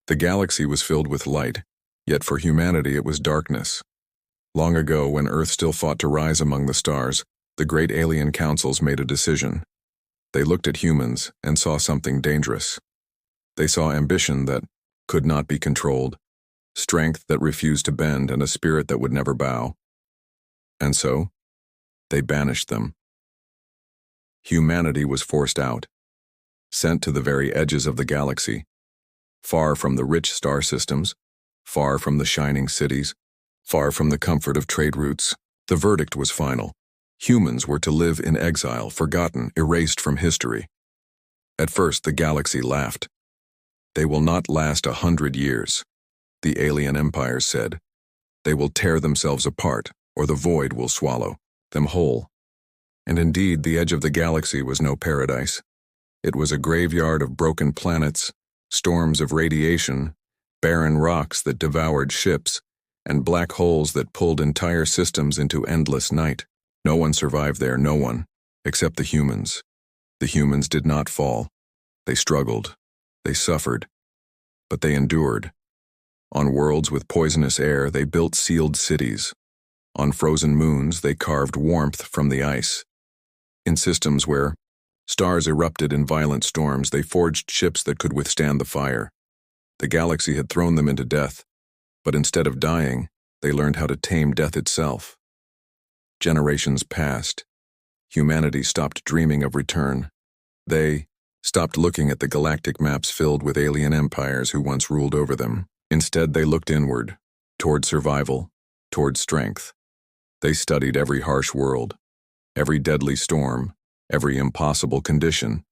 The galaxy was filled with light, yet for humanity it was darkness. Long ago, when Earth still fought to rise among the stars, the great alien councils made a decision. They looked at humans and saw something dangerous. They saw ambition that could not be controlled, strength that refused to bend, and a spirit that would never bow. And so, they banished them. Humanity was forced out, sent to the very edges of the galaxy, far from the rich star systems, far from the shining cities, far from the comfort of trade routes. The verdict was final. Humans were to live in exile, forgotten, erased from history. At first, the galaxy laughed. They will not last 100 years, the alien empires said. They will tear themselves apart, or the void will swallow them whole. And indeed, the edge of the galaxy was no paradise. It was a graveyard of broken planets, storms of radiation, barren rocks that devoured ships, and black holes that pulled entire systems into endless night. No one survived there, no one, except the humans. The humans did not fall. They struggled. They suffered. But they endured. On worlds with poisonous air, they built sealed cities. On frozen moons, they carved warmth from the ice. In systems where stars erupted in violent storms, they forged ships that could withstand the fire. The galaxy had thrown them into death, but instead of dying, they learned how to tame death itself. Generations passed. Humanity stopped dreaming of return. They stopped looking at the galactic maps filled with alien empires who once ruled over them. Instead, they looked inward, toward survival, toward strength. They studied every harsh world, every deadly storm, every impossible condition,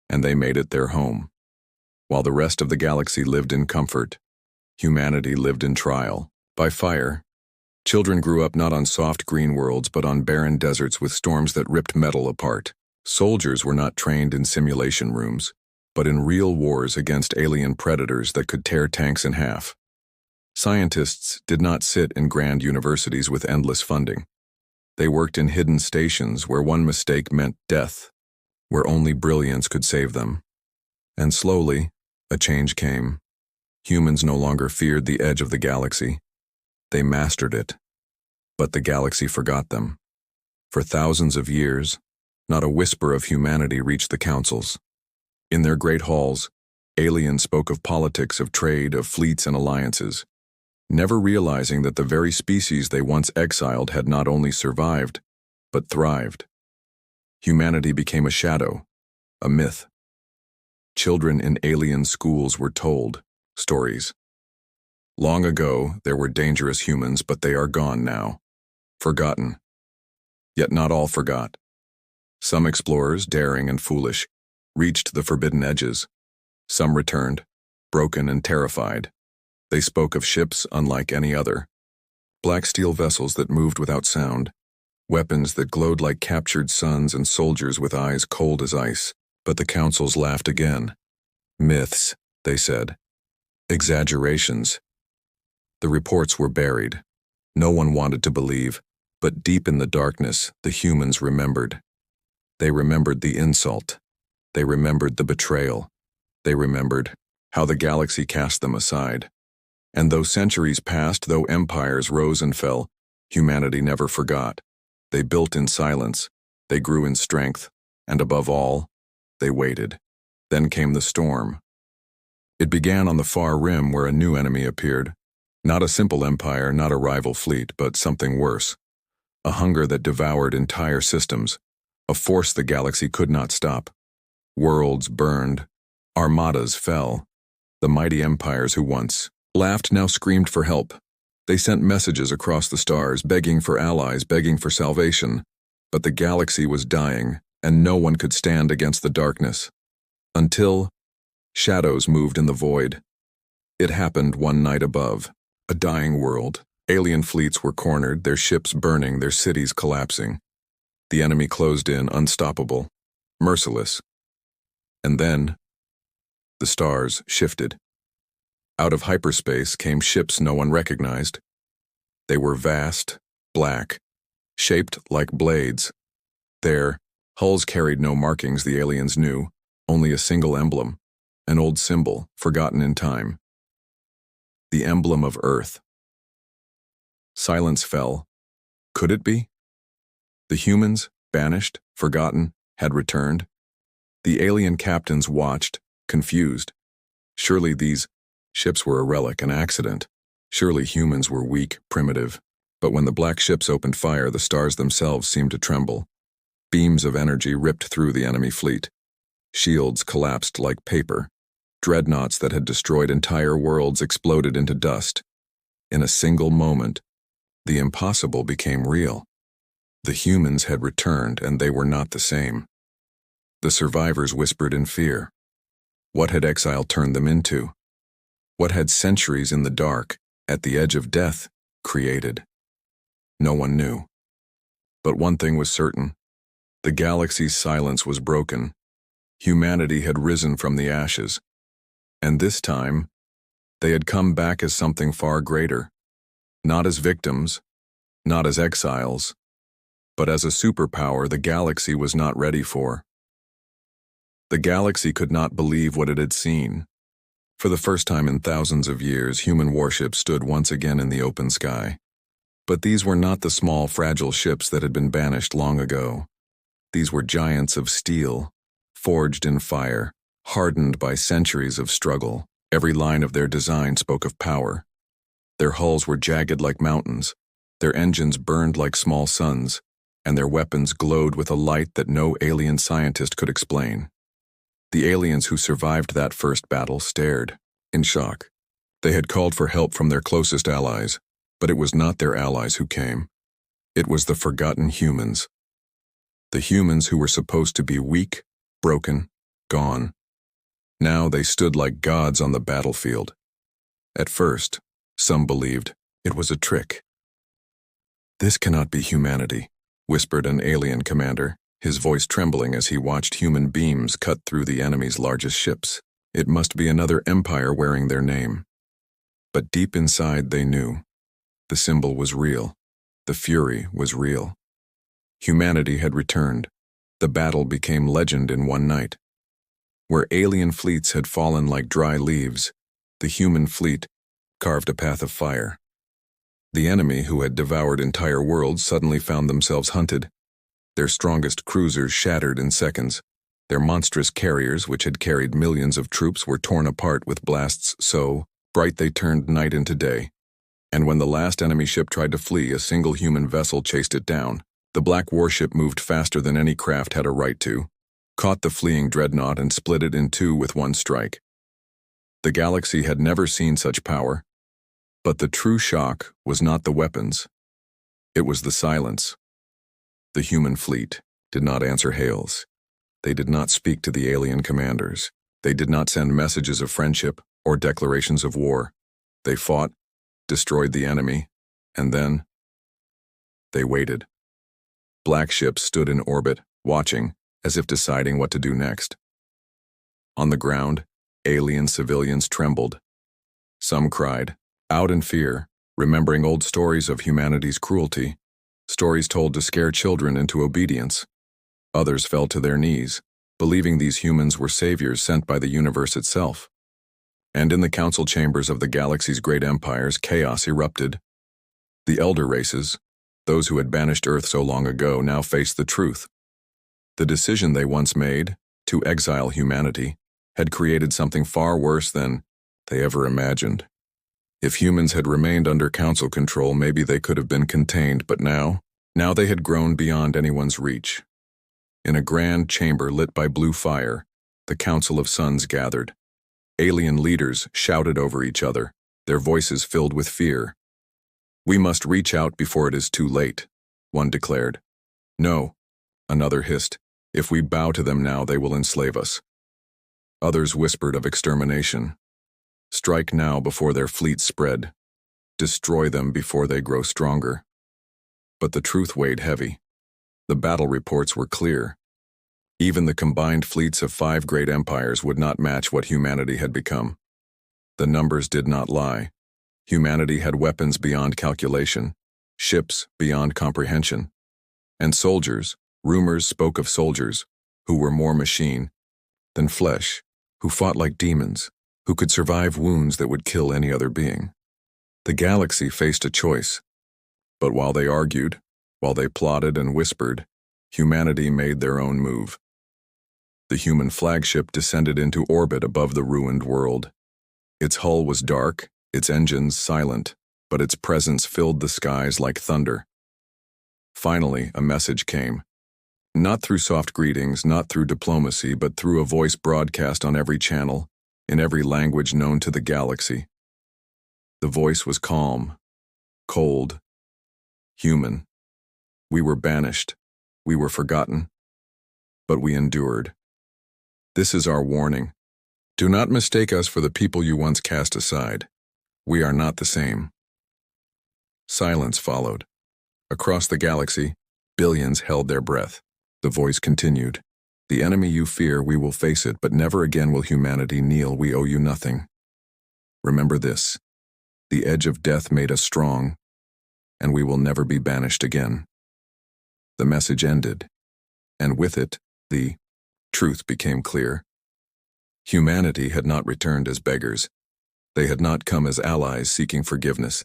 and they made it their home. While the rest of the galaxy lived in comfort, humanity lived in trial. By fire, children grew up not on soft green worlds but on barren deserts with storms that ripped metal apart. Soldiers were not trained in simulation rooms, but in real wars against alien predators that could tear tanks in half. Scientists did not sit in grand universities with endless funding. They worked in hidden stations where one mistake meant death, where only brilliance could save them. And slowly, a change came. Humans no longer feared the edge of the galaxy. They mastered it. But the galaxy forgot them. For thousands of years, not a whisper of humanity reached the councils. In their great halls, aliens spoke of politics, of trade, of fleets and alliances, never realizing that the very species they once exiled had not only survived, but thrived. Humanity became a shadow, a myth. Children in alien schools were told stories. Long ago, there were dangerous humans, but they are gone now, forgotten. Yet not all forgot. Some explorers, daring and foolish, reached the forbidden edges. Some returned, broken and terrified. They spoke of ships unlike any other. Black steel vessels that moved without sound, weapons that glowed like captured suns, and soldiers with eyes cold as ice. But the councils laughed again. Myths, they said. Exaggerations. The reports were buried. No one wanted to believe, but deep in the darkness, the humans remembered. They remembered the insult. They remembered the betrayal. They remembered how the galaxy cast them aside. And though centuries passed, though empires rose and fell, humanity never forgot. They built in silence, they grew in strength, and above all, they waited. Then came the storm. It began on the far rim where a new enemy appeared. Not a simple empire, not a rival fleet, but something worse. A hunger that devoured entire systems, a force the galaxy could not stop. Worlds burned, armadas fell. The mighty empires who once laughed now screamed for help. They sent messages across the stars, begging for allies, begging for salvation. But the galaxy was dying, and no one could stand against the darkness. Until shadows moved in the void. It happened one night above, a dying world. Alien fleets were cornered, their ships burning, their cities collapsing. The enemy closed in, unstoppable, merciless. And then, the stars shifted. Out of hyperspace came ships no one recognized. They were vast, black, shaped like blades. Their hulls carried no markings the aliens knew, only a single emblem, an old symbol, forgotten in time. the emblem of Earth. Silence fell. Could it be? The humans, banished, forgotten, had returned. The alien captains watched, confused. Surely these ships were a relic, an accident. Surely humans were weak, primitive. But when the black ships opened fire, the stars themselves seemed to tremble. Beams of energy ripped through the enemy fleet. Shields collapsed like paper. Dreadnoughts that had destroyed entire worlds exploded into dust. In a single moment, the impossible became real. The humans had returned, and they were not the same. The survivors whispered in fear. What had exile turned them into? What had centuries in the dark, at the edge of death, created? No one knew. But one thing was certain. The galaxy's silence was broken. Humanity had risen from the ashes. And this time, they had come back as something far greater. Not as victims, not as exiles, but as a superpower the galaxy was not ready for. The galaxy could not believe what it had seen. For the first time in thousands of years, human warships stood once again in the open sky. But these were not the small, fragile ships that had been banished long ago. These were giants of steel, forged in fire, hardened by centuries of struggle. Every line of their design spoke of power. Their hulls were jagged like mountains, their engines burned like small suns, and their weapons glowed with a light that no alien scientist could explain. The aliens who survived that first battle stared, in shock. They had called for help from their closest allies, but it was not their allies who came. It was the forgotten humans. The humans who were supposed to be weak, broken, gone. Now they stood like gods on the battlefield. At first, some believed it was a trick. "This cannot be humanity," whispered an alien commander, his voice trembling as he watched human beams cut through the enemy's largest ships. It must be another empire wearing their name. But deep inside they knew. The symbol was real. The fury was real. Humanity had returned. The battle became legend in one night. Where alien fleets had fallen like dry leaves, the human fleet carved a path of fire. The enemy, who had devoured entire worlds, suddenly found themselves hunted. Their strongest cruisers shattered in seconds. Their monstrous carriers, which had carried millions of troops, were torn apart with blasts so bright they turned night into day. And when the last enemy ship tried to flee, a single human vessel chased it down. The black warship moved faster than any craft had a right to, caught the fleeing dreadnought and split it in two with one strike. The galaxy had never seen such power. But the true shock was not the weapons. It was the silence. The human fleet did not answer hails. They did not speak to the alien commanders. They did not send messages of friendship or declarations of war. They fought, destroyed the enemy, and then they waited. Black ships stood in orbit, watching, as if deciding what to do next. On the ground, alien civilians trembled. Some cried, out in fear, remembering old stories of humanity's cruelty, stories told to scare children into obedience. Others fell to their knees, believing these humans were saviors sent by the universe itself. And in the council chambers of the galaxy's great empires, chaos erupted. The elder races, those who had banished Earth so long ago, now faced the truth. The decision they once made, to exile humanity, had created something far worse than they ever imagined. If humans had remained under council control, maybe they could have been contained, but now they had grown beyond anyone's reach. In a grand chamber lit by blue fire, the Council of Suns gathered. Alien leaders shouted over each other, their voices filled with fear. "We must reach out before it is too late," one declared. "No," another hissed. "If we bow to them now, they will enslave us." Others whispered of extermination. "Strike now before their fleets spread. Destroy them before they grow stronger." But the truth weighed heavy. The battle reports were clear. Even the combined fleets of 5 great empires would not match what humanity had become. The numbers did not lie. Humanity had weapons beyond calculation, ships beyond comprehension. And soldiers, rumors spoke of soldiers, who were more machine than flesh, who fought like demons, who could survive wounds that would kill any other being. The galaxy faced a choice. But while they argued, while they plotted and whispered, humanity made their own move. The human flagship descended into orbit above the ruined world. Its hull was dark, its engines silent, but its presence filled the skies like thunder. Finally, a message came. Not through soft greetings, not through diplomacy, but through a voice broadcast on every channel, in every language known to the galaxy. The voice was calm, cold, human. We were banished. We were forgotten. But we endured. This is our warning. Do not mistake us for the people you once cast aside. We are not the same. Silence followed. Across the galaxy, billions held their breath. The voice continued. The enemy you fear, we will face it, but never again will humanity kneel. We owe you nothing. Remember this. The edge of death made us strong, and we will never be banished again. The message ended, and with it, the truth became clear. Humanity had not returned as beggars. They had not come as allies seeking forgiveness.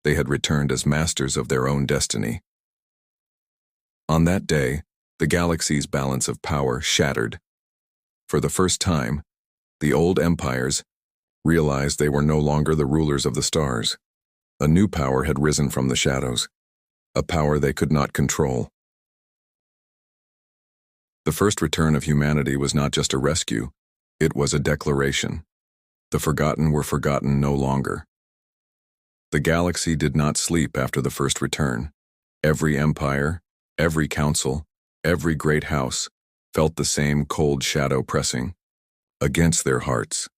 They had returned as masters of their own destiny. On that day, the galaxy's balance of power shattered. For the first time, the old empires realized they were no longer the rulers of the stars. A new power had risen from the shadows, a power they could not control. The first return of humanity was not just a rescue, it was a declaration. The forgotten were forgotten no longer. The galaxy did not sleep after the first return. Every empire, every council, every great house felt the same cold shadow pressing against their hearts.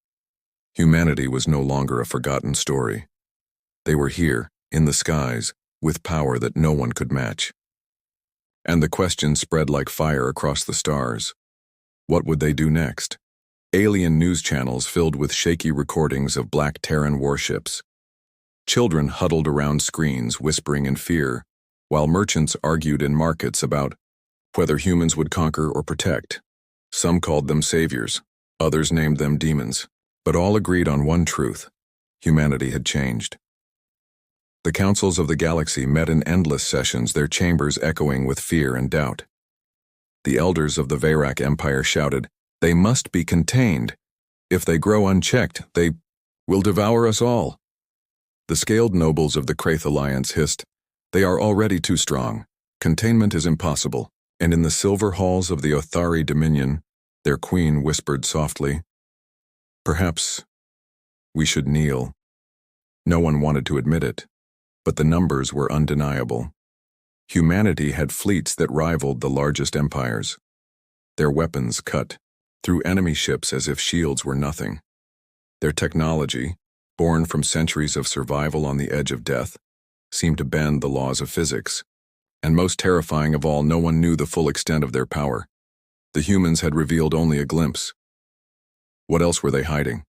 Humanity was no longer a forgotten story. They were here, in the skies, with power that no one could match. And the question spread like fire across the stars. What would they do next? Alien news channels filled with shaky recordings of black Terran warships. Children huddled around screens whispering in fear, while merchants argued in markets about whether humans would conquer or protect. Some called them saviors, others named them demons, but all agreed on one truth: humanity had changed. The councils of the galaxy met in endless sessions, their chambers echoing with fear and doubt. The elders of the Veyrak Empire shouted, "They must be contained. If they grow unchecked, they will devour us all." The scaled nobles of the Kraith Alliance hissed, "They are already too strong. Containment is impossible." And in the silver halls of the Othari Dominion, their queen whispered softly, "Perhaps we should kneel." No one wanted to admit it, but the numbers were undeniable. Humanity had fleets that rivaled the largest empires. Their weapons cut through enemy ships as if shields were nothing. Their technology, born from centuries of survival on the edge of death, seemed to bend the laws of physics. And most terrifying of all, no one knew the full extent of their power. The humans had revealed only a glimpse. What else were they hiding?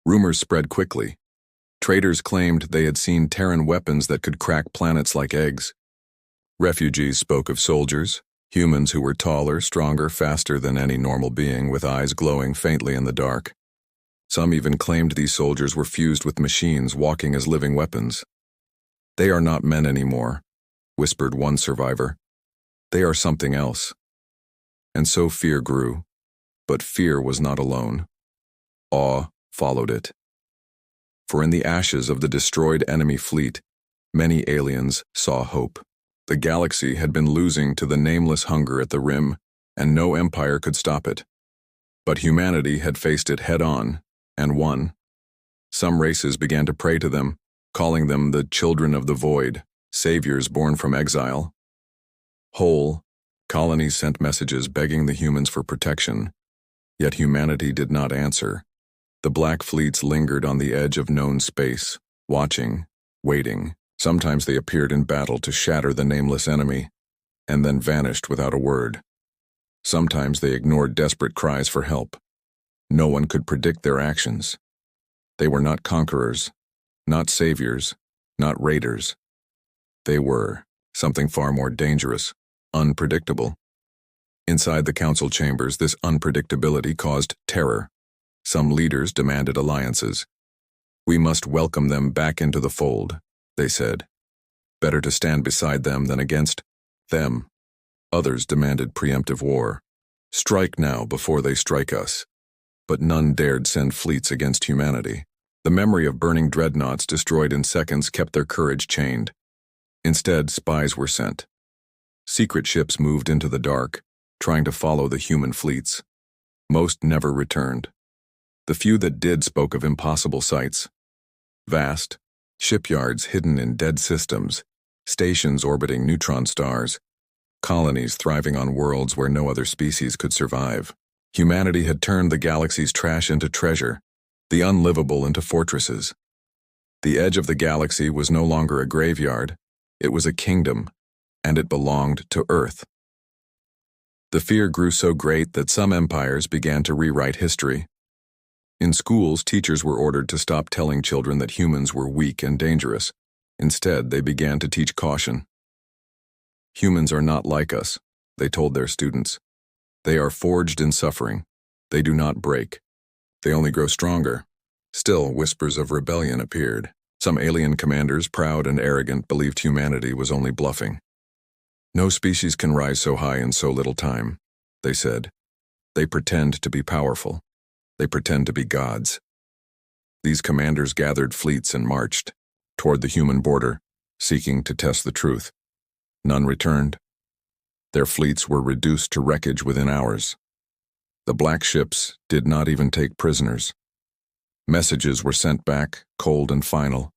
Rumors spread quickly. Traders claimed they had seen Terran weapons that could crack planets like eggs. Refugees spoke of soldiers, humans who were taller, stronger, faster than any normal being, with eyes glowing faintly in the dark. Some even claimed these soldiers were fused with machines, walking as living weapons. "They are not men anymore," whispered one survivor. "They are something else." And so fear grew, but fear was not alone. Awe followed it. For in the ashes of the destroyed enemy fleet, many aliens saw hope. The galaxy had been losing to the nameless hunger at the rim, and no empire could stop it. But humanity had faced it head-on, and won. Some races began to pray to them, calling them the children of the void, saviors born from exile. Whole colonies sent messages begging the humans for protection, yet humanity did not answer. The black fleets lingered on the edge of known space, watching, waiting. Sometimes they appeared in battle to shatter the nameless enemy, and then vanished without a word. Sometimes they ignored desperate cries for help. No one could predict their actions. They were not conquerors, not saviors, not raiders. They were something far more dangerous, unpredictable. Inside the council chambers, this unpredictability caused terror. Some leaders demanded alliances. We must welcome them back into the fold, they said. Better to stand beside them than against them. Others demanded preemptive war. Strike now before they strike us. But none dared send fleets against humanity. The memory of burning dreadnoughts destroyed in seconds kept their courage chained. Instead, spies were sent. Secret ships moved into the dark, trying to follow the human fleets. Most never returned. The few that did spoke of impossible sights. Vast shipyards hidden in dead systems, stations orbiting neutron stars, colonies thriving on worlds where no other species could survive. Humanity had turned the galaxy's trash into treasure, the unlivable into fortresses. The edge of the galaxy was no longer a graveyard, it was a kingdom, and it belonged to Earth. The fear grew so great that some empires began to rewrite history. In schools, teachers were ordered to stop telling children that humans were weak and dangerous. Instead, they began to teach caution. Humans are not like us, they told their students. They are forged in suffering. They do not break. They only grow stronger. Still, whispers of rebellion appeared. Some alien commanders, proud and arrogant, believed humanity was only bluffing. No species can rise so high in so little time, they said. They pretend to be powerful. They pretend to be gods. These commanders gathered fleets and marched toward the human border, seeking to test the truth. None returned. Their fleets were reduced to wreckage within hours. The black ships did not even take prisoners. Messages were sent back, cold and final.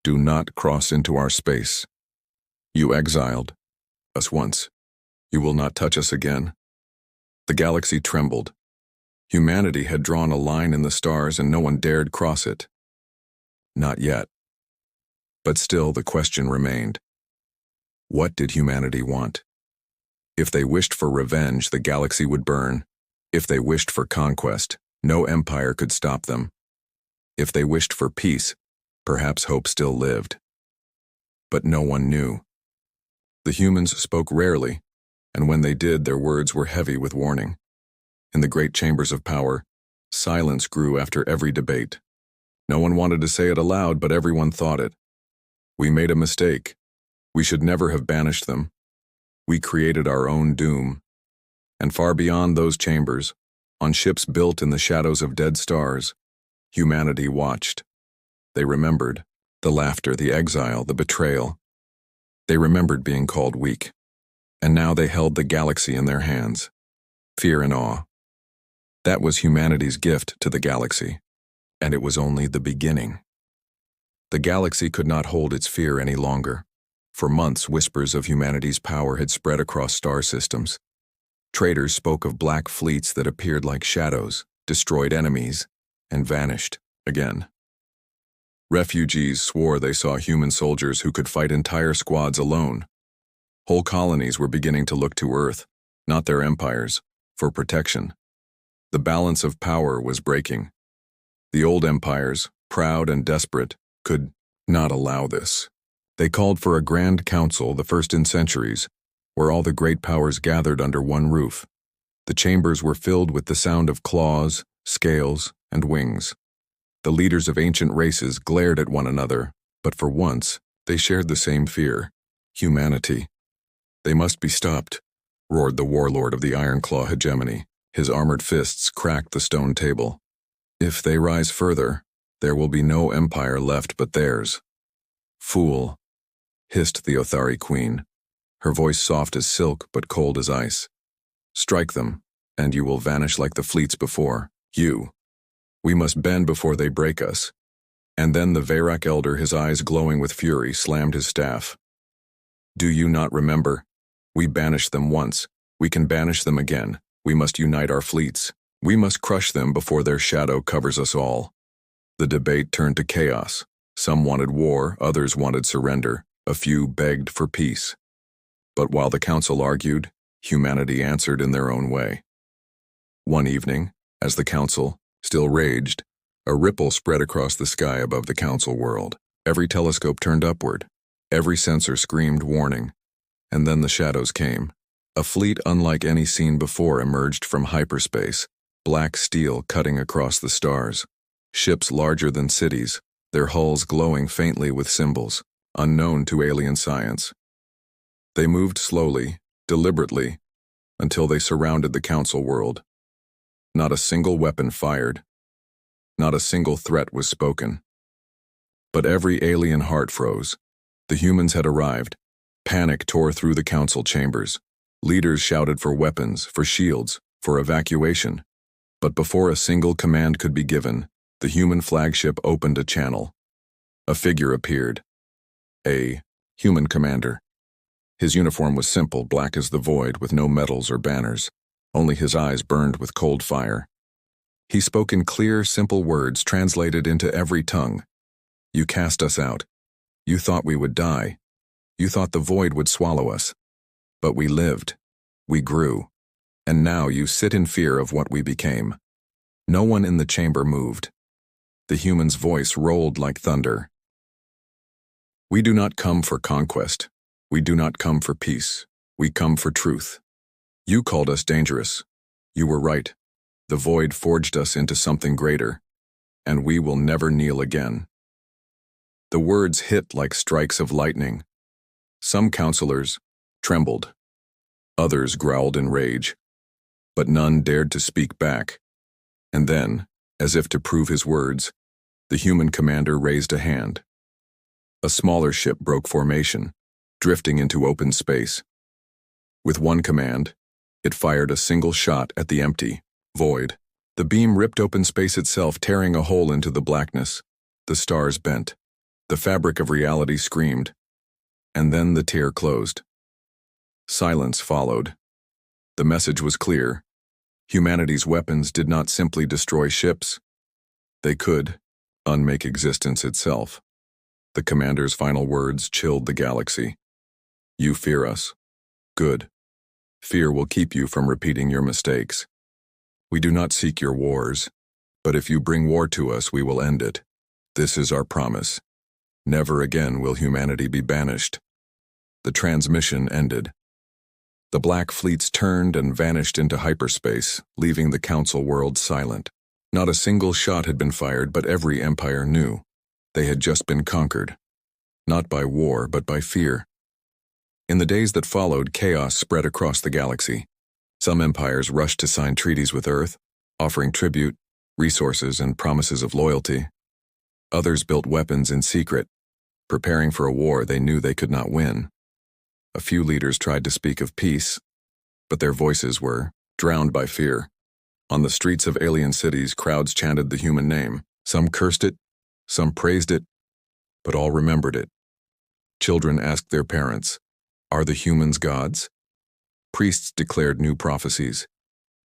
Do not cross into our space. You exiled us once. You will not touch us again. The galaxy trembled. Humanity had drawn a line in the stars and no one dared cross it. Not yet. But still the question remained. What did humanity want? If they wished for revenge, the galaxy would burn. If they wished for conquest, no empire could stop them. If they wished for peace, perhaps hope still lived. But no one knew. The humans spoke rarely, and when they did, their words were heavy with warning. In the great chambers of power, silence grew after every debate. No one wanted to say it aloud, but everyone thought it. We made a mistake. We should never have banished them. We created our own doom. And far beyond those chambers, on ships built in the shadows of dead stars, humanity watched. They remembered the laughter, the exile, the betrayal. They remembered being called weak. And now they held the galaxy in their hands. Fear and awe. That was humanity's gift to the galaxy. And it was only the beginning. The galaxy could not hold its fear any longer. For months, whispers of humanity's power had spread across star systems. Traders spoke of black fleets that appeared like shadows, destroyed enemies, and vanished again. Refugees swore they saw human soldiers who could fight entire squads alone. Whole colonies were beginning to look to Earth, not their empires, for protection. The balance of power was breaking. The old empires, proud and desperate, could not allow this. They called for a grand council, the first in centuries, where all the great powers gathered under one roof. The chambers were filled with the sound of claws, scales, and wings. The leaders of ancient races glared at one another, but for once, they shared the same fear: humanity. They must be stopped, roared the warlord of the Ironclaw hegemony. His armored fists cracked the stone table. If they rise further, there will be no empire left but theirs. Fool, hissed the Othari queen, her voice soft as silk but cold as ice. Strike them, and you will vanish like the fleets before. You. We must bend before they break us. And then the Veyrak elder, his eyes glowing with fury, slammed his staff. Do you not remember? We banished them once. We can banish them again. We must unite our fleets. We must crush them before their shadow covers us all. The debate turned to chaos. Some wanted war, others wanted surrender. A few begged for peace. But while the council argued, humanity answered in their own way. One evening, as the council still raged, a ripple spread across the sky above the council world. Every telescope turned upward. Every sensor screamed warning. And then the shadows came. A fleet unlike any seen before emerged from hyperspace, black steel cutting across the stars. Ships larger than cities, their hulls glowing faintly with symbols, unknown to alien science. They moved slowly, deliberately, until they surrounded the Council world. Not a single weapon fired. Not a single threat was spoken. But every alien heart froze. The humans had arrived. Panic tore through the Council chambers. Leaders shouted for weapons, for shields, for evacuation. But before a single command could be given, the human flagship opened a channel. A figure appeared. A human commander. His uniform was simple, black as the void, with no medals or banners. Only his eyes burned with cold fire. He spoke in clear, simple words translated into every tongue. You cast us out. You thought we would die. You thought the void would swallow us. But we lived. We grew. And now you sit in fear of what we became. No one in the chamber moved. The human's voice rolled like thunder. We do not come for conquest. We do not come for peace. We come for truth. You called us dangerous. You were right. The void forged us into something greater, and we will never kneel again. The words hit like strikes of lightning. Some counselors trembled. Others growled in rage. But none dared to speak back. And then, as if to prove his words, the human commander raised a hand. A smaller ship broke formation, drifting into open space. With one command, it fired a single shot at the empty void. The beam ripped open space itself, tearing a hole into the blackness. The stars bent. The fabric of reality screamed. And then the tear closed. Silence followed. The message was clear. Humanity's weapons did not simply destroy ships. They could unmake existence itself. The commander's final words chilled the galaxy. You fear us. Good. Fear will keep you from repeating your mistakes. We do not seek your wars, but if you bring war to us, we will end it. This is our promise. Never again will humanity be banished. The transmission ended. The black fleets turned and vanished into hyperspace, leaving the Council world silent. Not a single shot had been fired, but every empire knew. They had just been conquered. Not by war, but by fear. In the days that followed, chaos spread across the galaxy. Some empires rushed to sign treaties with Earth, offering tribute, resources, and promises of loyalty. Others built weapons in secret, preparing for a war they knew they could not win. A few leaders tried to speak of peace, but their voices were drowned by fear. On the streets of alien cities, crowds chanted the human name. Some cursed it, some praised it, but all remembered it. Children asked their parents, "Are the humans gods?" Priests declared new prophecies.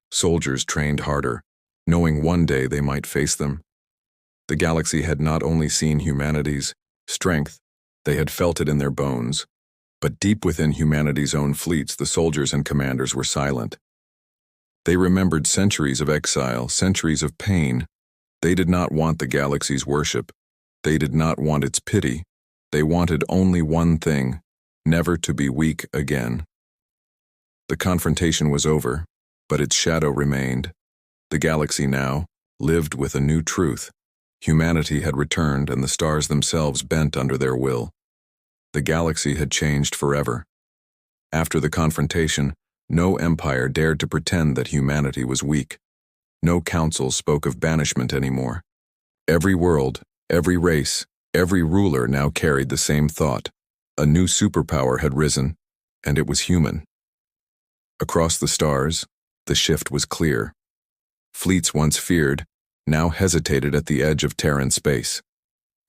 Soldiers trained harder, knowing one day they might face them. The galaxy had not only seen humanity's strength, they had felt it in their bones. But deep within humanity's own fleets, the soldiers and commanders were silent. They remembered centuries of exile, centuries of pain. They did not want the galaxy's worship. They did not want its pity. They wanted only one thing: never to be weak again. The confrontation was over, but its shadow remained. The galaxy now lived with a new truth. Humanity had returned, and the stars themselves bent under their will. The galaxy had changed forever. After the confrontation, no empire dared to pretend that humanity was weak. No council spoke of banishment anymore. Every world, every race, every ruler now carried the same thought. A new superpower had risen, and it was human. Across the stars, the shift was clear. Fleets once feared, now hesitated at the edge of Terran space.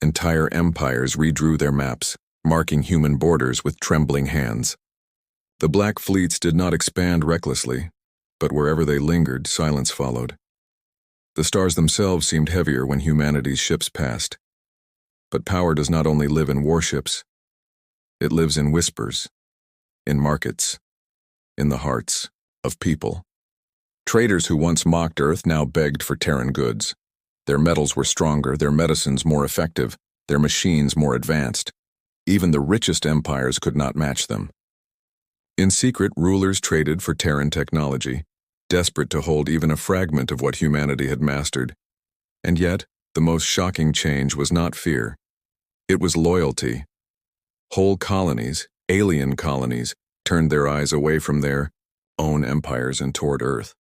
Entire empires redrew their maps, marking human borders with trembling hands. The black fleets did not expand recklessly, but wherever they lingered, silence followed. The stars themselves seemed heavier when humanity's ships passed. But power does not only live in warships. It lives in whispers, in markets, in the hearts of people. Traders who once mocked Earth now begged for Terran goods. Their metals were stronger, their medicines more effective, their machines more advanced. Even the richest empires could not match them. In secret, rulers traded for Terran technology, desperate to hold even a fragment of what humanity had mastered. And yet, The most shocking change was not fear. It was loyalty. Whole colonies, alien colonies, turned their eyes away from their own empires and toward Earth.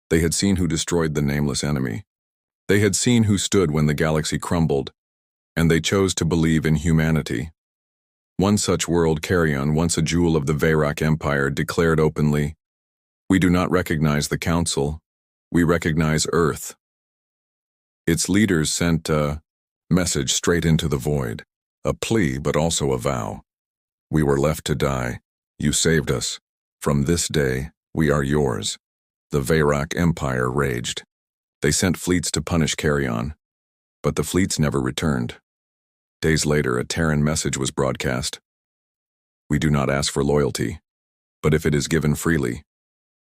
They had seen who destroyed the nameless enemy. They had seen who stood when the galaxy crumbled, and they chose to believe in humanity. One such world, Carrion, once a jewel of the Veyrak Empire, declared openly, "We do not recognize the Council. We recognize Earth." Its leaders sent a message straight into the void, a plea but also a vow. "We were left to die. You saved us. From this day, we are yours." The Veyrak Empire raged. They sent fleets to punish Carrion, but the fleets never returned. Days later, a Terran message was broadcast. "We do not ask for loyalty, but if it is given freely,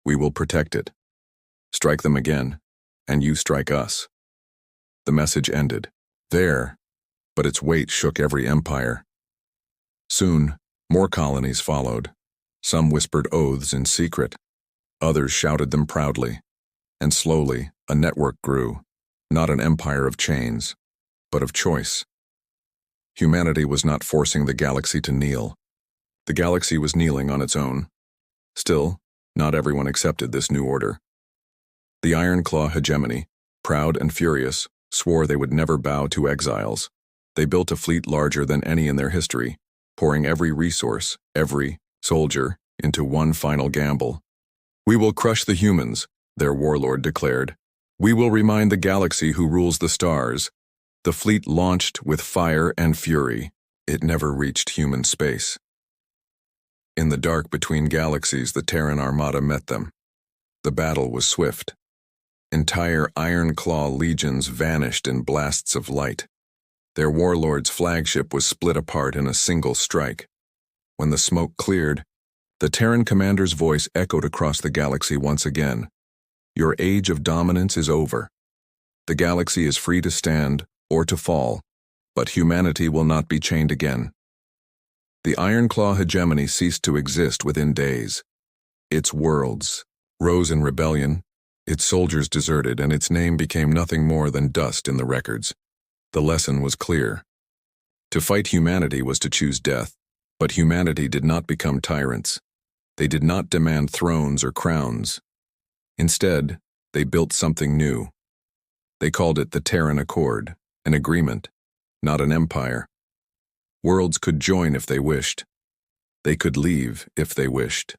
we will protect it. Strike them again, and you strike us." The message ended there, but its weight shook every empire. Soon, more colonies followed. Some whispered oaths in secret. Others shouted them proudly. And slowly, a network grew, not an empire of chains, but of choice. Humanity was not forcing the galaxy to kneel. The galaxy was kneeling on its own. Still, not everyone accepted this new order. The Iron Claw hegemony, proud and furious, swore they would never bow to exiles. They built a fleet larger than any in their history, pouring every resource, every soldier, into one final gamble. "We will crush the humans," their warlord declared. "We will remind the galaxy who rules the stars." The fleet launched with fire and fury. It never reached human space. In the dark between galaxies, the Terran Armada met them. The battle was swift. Entire Iron Claw legions vanished in blasts of light. Their warlord's flagship was split apart in a single strike. When the smoke cleared, the Terran commander's voice echoed across the galaxy once again. "Your age of dominance is over. The galaxy is free to stand or to fall, but humanity will not be chained again." The Iron Claw hegemony ceased to exist within days. Its worlds rose in rebellion, its soldiers deserted, and its name became nothing more than dust in the records. The lesson was clear. To fight humanity was to choose death, but humanity did not become tyrants. They did not demand thrones or crowns. Instead, they built something new. They called it the Terran Accord, an agreement, not an empire. Worlds could join if they wished. They could leave if they wished.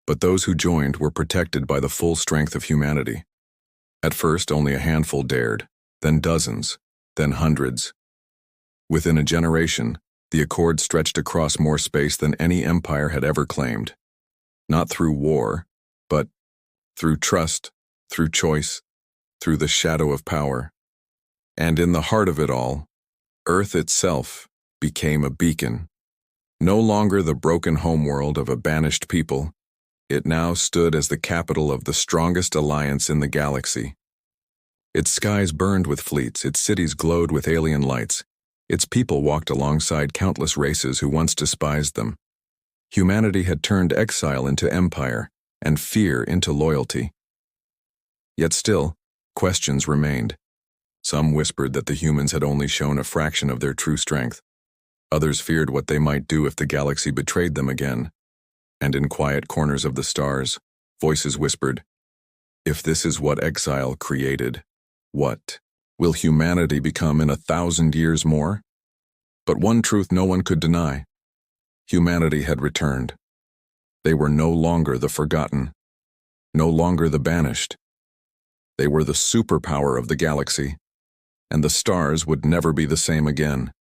But those who joined were protected by the full strength of humanity. At first, only a handful dared, then dozens, then hundreds. Within a generation, the Accord stretched across more space than any empire had ever claimed. Not through war, but through trust, through choice, through the shadow of power. And in the heart of it all, Earth itself became a beacon. No longer the broken homeworld of a banished people, it now stood as the capital of the strongest alliance in the galaxy. Its skies burned with fleets, its cities glowed with alien lights, its people walked alongside countless races who once despised them. Humanity had turned exile into empire, and fear into loyalty. Yet still, questions remained. Some whispered that the humans had only shown a fraction of their true strength. Others feared what they might do if the galaxy betrayed them again. And in quiet corners of the stars, voices whispered, "If this is what exile created, what will humanity become in 1,000 years more?" But one truth no one could deny. Humanity had returned. They were no longer the forgotten, no longer the banished. They were the superpower of the galaxy, and the stars would never be the same again.